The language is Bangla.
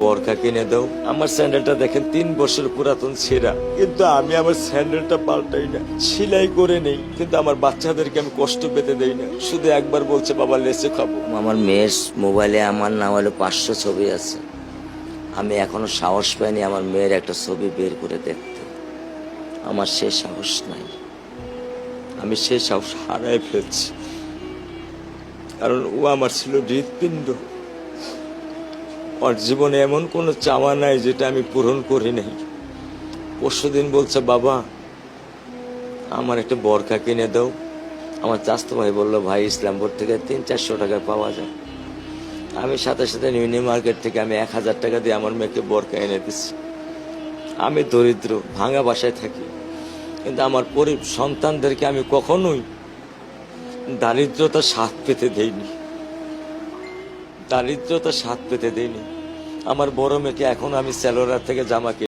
বরখা কিনে দাও। আমার স্যান্ডেলটা দেখেন 3 বছর পুরাতন ছেঁড়া, কিন্তু আমি আমার স্যান্ডেলটা পাল্টাই না, সেলাই করে নেই। কিন্তু আমার বাচ্চাদেরকে আমি কষ্ট পেতে দেই না। শুধু একবার বলছে বাবা লেচে খাবো। আমার মেয়ের মোবাইলে আমার নাম হলো 500 ছবি আছে। আমি এখনো সাহস পাইনি আমার মেয়ের একটা ছবি বের করে দেখতে। আমার সে সাহস নাই। আমি সে সাহস হারাই ফেলছি, কারণ ও আমার ছিল হৃৎপিণ্ড। ওর জীবনে এমন কোনো চাওয়া নাই যেটা আমি পূরণ করি নাই। পরশুদিন বলছে বাবা আমার একটা বরখা কিনে দাও। আমার চাচাতো ভাই বললো ভাই ইসলামপুর থেকে 300-400 টাকায় পাওয়া যায়। আমি সাথে সাথে নিউ মার্কেট থেকে আমি 1000 টাকা দিয়ে আমার মেয়েকে বরখা এনে দিচ্ছি। আমি দরিদ্র, ভাঙা বাসায় থাকি, কিন্তু আমার সন্তানদেরকে আমি কখনোই দারিদ্রতা স্বাদ পেতে দেইনি। দারিদ্রতা স্বাদ পেতে দেইনি। আমার বড় মেয়েকে এখন আমি সেলোরার থেকে জামা কিনি।